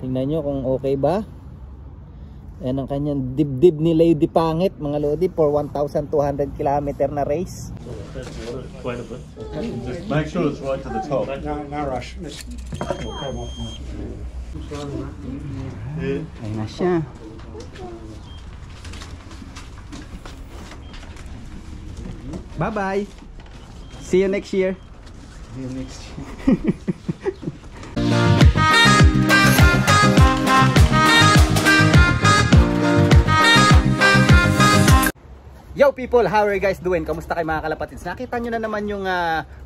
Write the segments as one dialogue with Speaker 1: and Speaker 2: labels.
Speaker 1: Tingnan nyo kung okay ba. Yan ang kanyang dibdib ni Lady Pangit mga lodi for 1,200 km na race.
Speaker 2: Quite a bit. Just make sure it's right to the top.
Speaker 3: No rush.
Speaker 1: Ayun na siya. Bye bye. See you next year.
Speaker 3: See you next year.
Speaker 1: Yo people, how are you guys doing? Kamusta kayo mga kalapatids? Nakita nyo na naman yung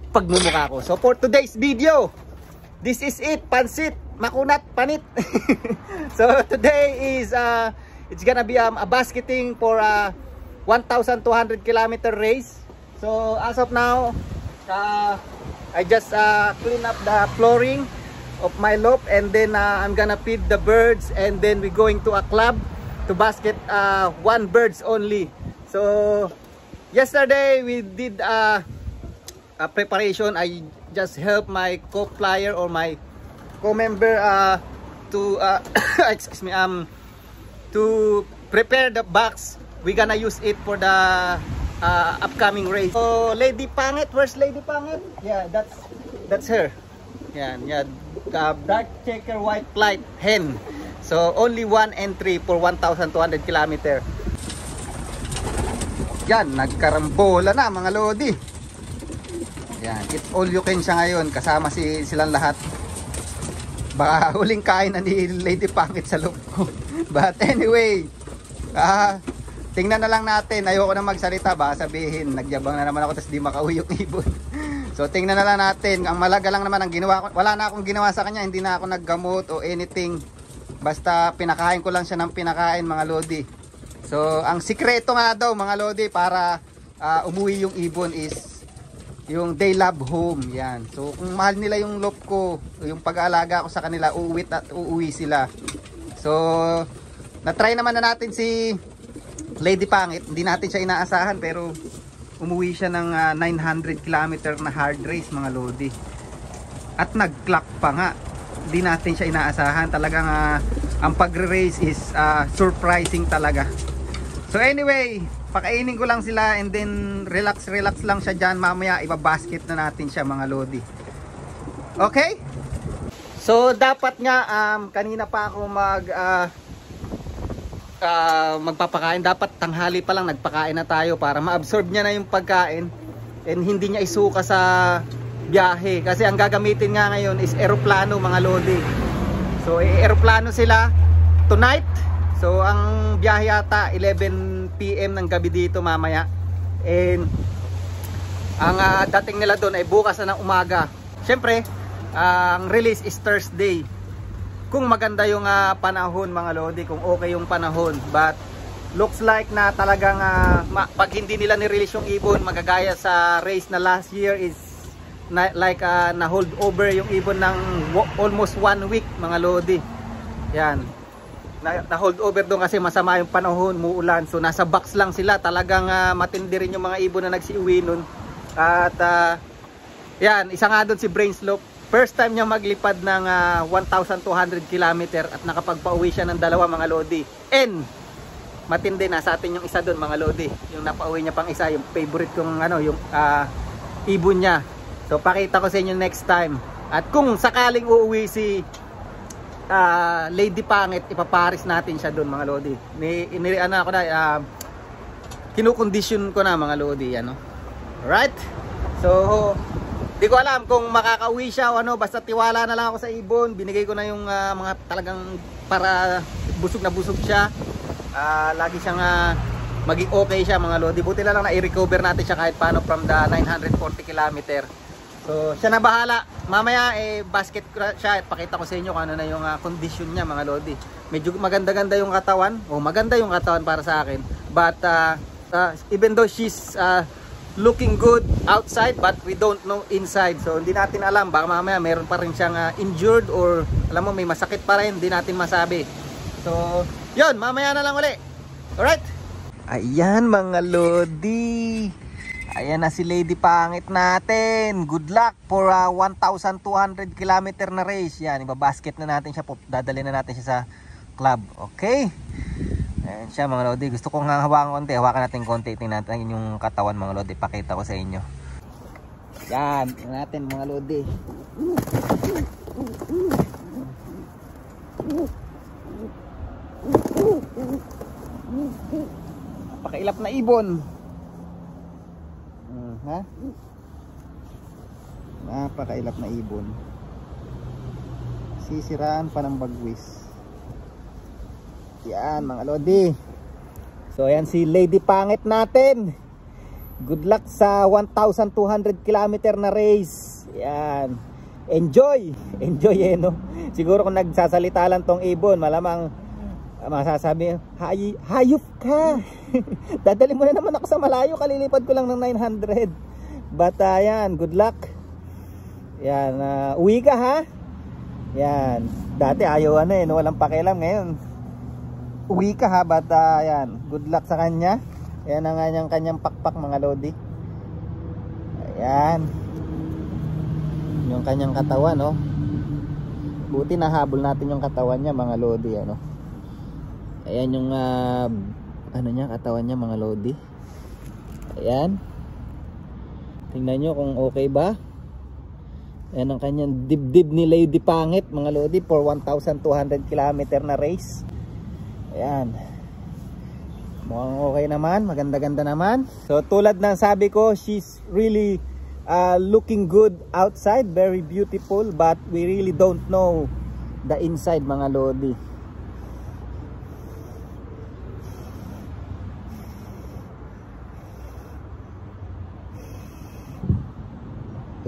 Speaker 1: pagmumukha ko. So for today's video, this is it, pansit, makunat, panit. So today is it's gonna be a basketing for 1,200 km race. So as of now, I just clean up the flooring of my loft, and then I'm gonna feed the birds, and then we're going to a club to basket one birds only. So yesterday we did a preparation. I just helped my co-flyer or my co-member to excuse me, to prepare the box. We're gonna use it for the upcoming race. So Lady Pangit, where's Lady Pangit? Yeah, that's her. Yeah, dark checker white flight hen. So only one entry for 1,200 km. Yan, nagkarambola na mga lodi. Yan, it's all you can siya ngayon. Kasama silang lahat. Baka huling kain na ni Lady Pangit sa loob ko. But anyway, tingnan na lang natin. Ayoko na magsalita, baka sabihin nagyabang na naman ako tapos di makauwi yung ibon. So tingnan na lang natin. Ang malaga lang naman ang ginawa ko. Wala na akong ginawa sa kanya. Hindi na ako naggamot o anything. Basta pinakain ko lang siya ng pinakain mga lodi. So ang sikreto nga daw mga lodi para umuwi yung ibon is yung they love home. Yan. So kung mahal nila yung loft ko, yung pag-aalaga ko sa kanila, uuwi sila. So na-try naman na natin si Lady Pangit. Hindi natin siya inaasahan pero umuwi siya ng 900 km na hard race mga lodi. At nag-clock pa nga. Hindi natin siya inaasahan. Talagang ang pagre-race is surprising talaga. So anyway, pakainin ko lang sila and then relax lang siya dyan. Mamaya ibabasket na natin siya mga lodi. Okay? So dapat nga kanina pa ako magpapakain. Dapat tanghali pa lang nagpakain na tayo para ma-absorb niya na yung pagkain and hindi niya isuka sa biyahe. Kasi ang gagamitin nga ngayon is eroplano mga lodi. So eroplano sila tonight. So ang biyahe yata 11 PM ng gabi dito mamaya. And ang dating nila doon ay bukas na ng umaga. Siyempre, ang release is Thursday. Kung maganda yung panahon mga lodi, kung okay yung panahon. But looks like na talagang pag hindi nila ni-release yung ibon, magagaya sa race na last year is like na hold over yung ibon ng almost 1 week mga lodi. Yan. Na hold over doon kasi masama yung panahon, muulan. So nasa box lang sila. Talagang matindi rin yung mga ibon na nagsiuwi nun. At yan, isa nga doon si Brainslope. First time niya maglipad ng 1,200 km at nakapagpauwi siya ng dalawa mga lodi. And matindi na sa atin yung isa doon mga lodi. Yung napauwi niya pang isa, yung favorite kong yung ibon niya. So pakita ko sa inyo next time. At kung sakaling uuwi si Lady Pangit, ipaparis natin siya doon mga lodi. Kinukondisyon ko na mga lodi. Alright? So di ko alam kung makakauwi siya o basta tiwala na lang ako sa ibon. Binigay ko na yung mga talagang para busog na busog siya. Lagi siyang maging okay siya mga lodi. Buti na lang na i-recover natin siya kahit paano from the 940 km. So siya na bahala. Mamaya basket ko siya at pakita ko sa inyo kung ano na yung condition niya mga lodi. Medyo maganda-ganda yung katawan. Maganda yung katawan para sa akin. But even though she's looking good outside, but we don't know inside. So hindi natin alam, baka mamaya meron pa rin siyang injured or alam mo may masakit pa rin, hindi natin masabi. So yun, mamaya na lang uli. Alright? Ayan mga lodi. Ayan na si Lady Pangit natin. Good luck for 1,200 kilometer na race. Yan, ibabasket na natin siya. Dadali na natin siya sa club. Okay. Ayan siya mga lodi. Gusto kong hawakan konti. Hawakan natin konti. Tingnan natin yung katawan mga lodi. Pakita ko sa inyo. Yan. Tingnan natin mga lodi. Napakailap na ibon. Ha? Napakailap na ibon. Sisiraan pa ng bagwis. Yan mga lodi. So ayan si Lady Pangit natin. Good luck sa 1,200 kilometer na race. Yan. Enjoy. Enjoy no. Siguro kung nagsasalita lang tong ibon, malamang masasabi, hayop ka. Dadali mo na naman ako sa malayo, kalilipad ko lang ng 900. But yan, good luck. Yan, uwi ka ha. Yan, dati ayaw no, walang pakialam. Ngayon uwi ka ha, but yan, good luck sa kanya. Yan ang kanyang pakpak mga lodi. Ayan, yung kanyang katawan no. Buti nahabol natin yung katawan niya mga lodi ano. Ayan yung niya, katawan niya mga lodi. Ayan. Tingnan nyo kung okay ba. Ayan ang kanyang dibdib ni Lady Pangit mga lodi for 1,200 kilometer na race. Ayan. Mukhang okay naman, maganda-ganda naman. So tulad ng sabi ko, she's really looking good outside, very beautiful, but we really don't know the inside mga lodi.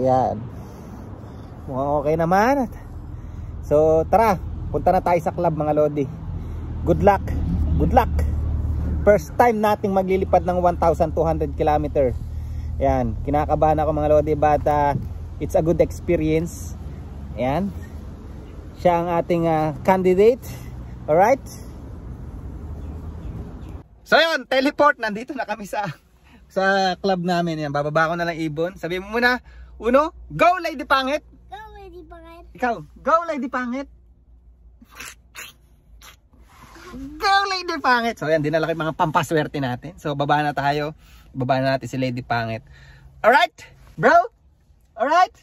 Speaker 1: Ayan. Mukhang okay naman. So tara, punta na tayo sa club mga lodi. Good luck. Good luck. First time nating maglilipad ng 1,200 kilometer. Ayan, kinakabahan ako mga lodi, but it's a good experience. Ayan. Siya ang ating candidate. Alright. So yun, teleport. Nandito na kami sa club namin. Yan, bababa ko na lang ibon. Sabi mo muna, uno, go Lady Pangit.
Speaker 4: Go, Lady Pangit.
Speaker 1: Ikaw, go Lady Pangit. Go Lady Pangit. So yan, dinala ko yung mga pampaswerte natin. So baba na tayo. Baba na natin si Lady Pangit. Alright, bro? Alright?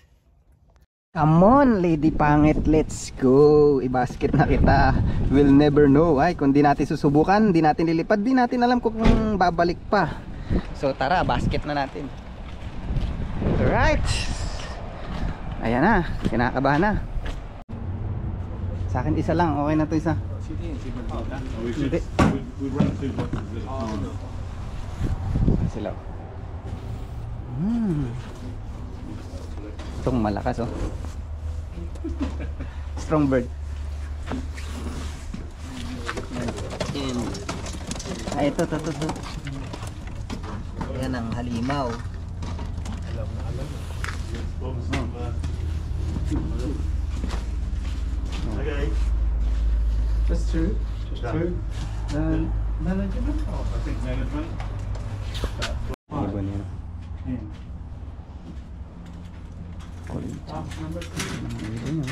Speaker 1: Come on Lady Pangit, let's go. I-basket na kita. We'll never know. Ay, kung di natin susubukan, di natin lilipad, di natin alam kung babalik pa. So tara, basket na natin. Alright. Ayan na, kinakabahan na. Sa akin isa lang, okay na to isa. Hindi. Sila. Itong malakas oh. Strong bird. Ito. Ayan ang halimaw.
Speaker 2: Okay.
Speaker 3: Just two. Just two. Management?
Speaker 2: I think management.
Speaker 1: Ibon yan.
Speaker 3: Number two.
Speaker 1: Ibon yan.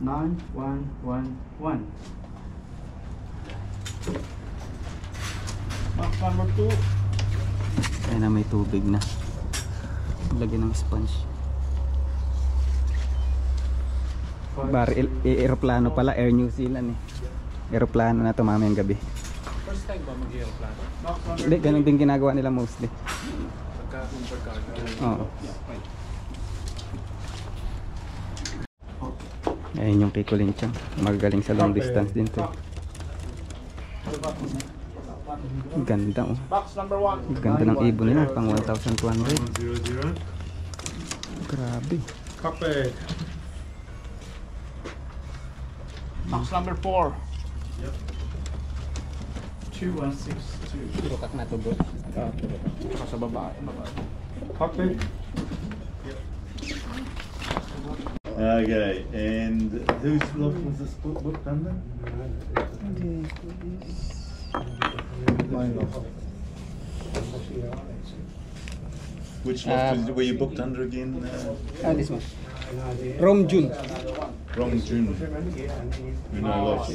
Speaker 3: Nine, one.
Speaker 2: Box number 2.
Speaker 1: Ayan na, may tubig na. Lagyan ng sponge. Aeroplano pala, Air New Zealand eh. Aeroplano na to mamayang gabi.
Speaker 3: First time ba mag-aeroplano?
Speaker 1: Hindi, ganun din ginagawa nila mostly. Oo. Ayan yung Kiko Linchang. Magaling sa long distance din to. Ganda oh.
Speaker 3: Box number 1.
Speaker 1: Ganda ng ibon nila, pang 1,200.
Speaker 2: 100.
Speaker 1: Grabe.
Speaker 3: Copy. Box number 4.
Speaker 2: Yep.
Speaker 3: 2162.
Speaker 1: Tukat na to bro.
Speaker 3: Sa baba. Copy.
Speaker 2: Okay, and whose lot was this booked under? Which lot were you booked under again?
Speaker 1: This one. Rom June.
Speaker 2: Wrong June. You know lots.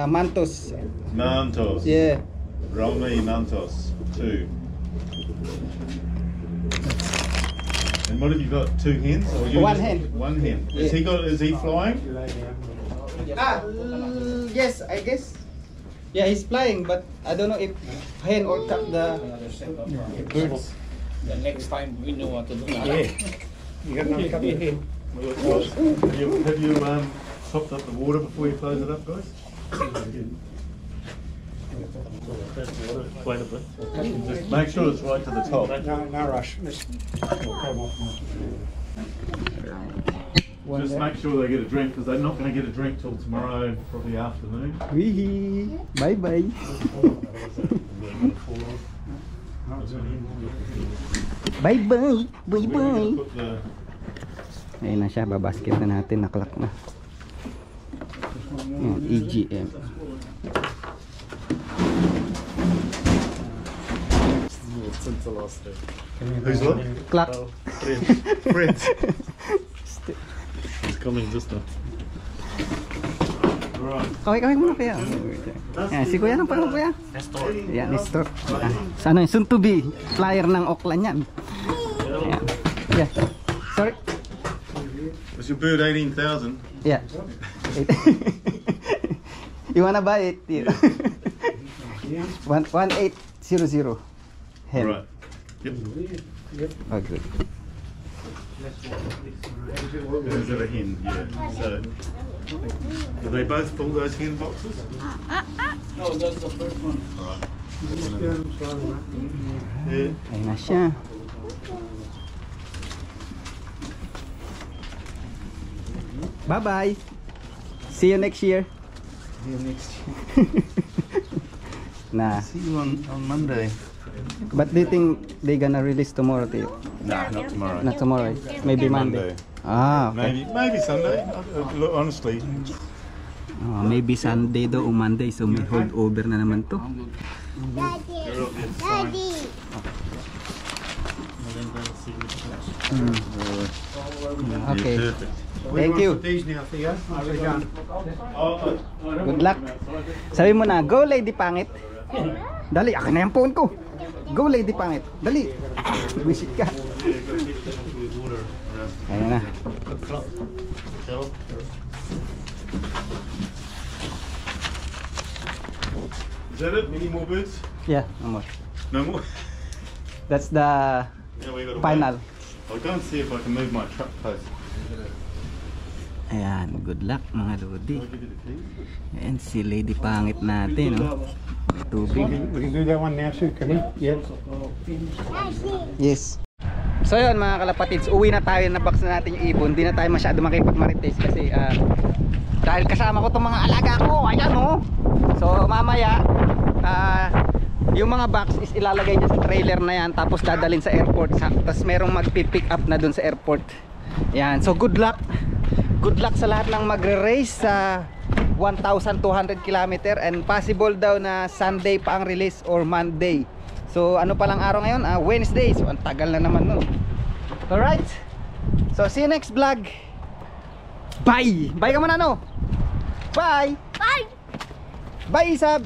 Speaker 1: Mantos.
Speaker 2: Mantos.
Speaker 1: Yeah.
Speaker 2: Romy Mantos. 2. And what have you got? 2 hens? Or you
Speaker 1: One
Speaker 2: just-
Speaker 1: hen.
Speaker 2: One hen. Is he flying?
Speaker 1: Yes, I guess. Yeah, he's flying, but I don't know if hen or the birds.
Speaker 3: The next time we know what to do.
Speaker 2: Have you topped up the water before you close it up, guys? Quite a bit. Just make sure it's right to the top.
Speaker 3: No rush.
Speaker 2: Just make sure they get a drink because they're not going to get a drink till tomorrow, probably afternoon.
Speaker 1: Wee. Bye bye. Bye bye. Bye bye.
Speaker 2: Put the
Speaker 1: Ayun na siya, babasket na natin, naklak na. Ayan, EGM.
Speaker 2: since the last day. Who's what?
Speaker 1: Clock.
Speaker 2: Friends. He's coming just now. Right.
Speaker 1: Kaway muna kuya. Ayan, si kuya ng parang kuya.
Speaker 2: Nestor.
Speaker 1: Ayan, Nestor. Sa ano yun, soon to be flyer ng Auckland yan. Ayan. Yeah. Sorry.
Speaker 2: Was your bird 18,000?
Speaker 1: Yeah. You wanna buy it? Yeah. 1800. Hen.
Speaker 2: Right. Yep.
Speaker 1: Oh, good.
Speaker 2: Is it a hen? Yeah. So, do they both pull those hen boxes?
Speaker 3: No, that's the first one.
Speaker 2: Right. Yeah.
Speaker 1: Ayun na siya. Bye-bye. See you next year.
Speaker 2: See you next year.
Speaker 1: Nah.
Speaker 2: See you on Monday.
Speaker 1: But do you think they gonna release tomorrow to you?
Speaker 2: Nah, not tomorrow.
Speaker 1: Not tomorrow. Maybe Monday. Ah, okay.
Speaker 2: Maybe Sunday. Look, honestly.
Speaker 1: Oh, maybe Sunday daw o Monday. So may hold over na naman to. Okay.
Speaker 2: Yeah, perfect.
Speaker 1: Thank you.
Speaker 3: These now for you. How's it going?
Speaker 1: Good luck. Sabi mo na, go Lady Pangit. Dali, akin na yung phone ko. Go Lady Pangit. Dali. Visit ka. Ayan na.
Speaker 2: Is that it? Any more birds?
Speaker 1: Yeah, no more.
Speaker 2: No more?
Speaker 1: That's the
Speaker 2: Yeah, we gotta
Speaker 1: final.
Speaker 2: wait. I'll go and see if I can move my truck post.
Speaker 1: Ayan, good luck mga Lodi.
Speaker 2: I'll give you the keys.
Speaker 1: Ayan si Lady Pangit natin. No? May tubig.
Speaker 3: We can do that one now, Sue, can we? Yeah.
Speaker 1: Yes. So yun mga kalapatids, uwi na tayo, na-box na natin yung ibon. Di na tayo masyado makipag-marites kasi dahil kasama ko itong mga alaga ko. Ayan oh. So mamaya yung mga box is ilalagay niya sa trailer na yan, tapos dadalhin sa airport. Tapos merong magpipick up na dun sa airport. Yan, so good luck. Good luck sa lahat ng magre-race sa 1,200 km, and possible daw na Sunday pa ang release or Monday. So ano palang araw ngayon? Wednesday. So ang tagal na naman nun. Alright. So see you next vlog. Bye. Bye ka muna no. Bye.
Speaker 4: Bye.
Speaker 1: Bye Isab.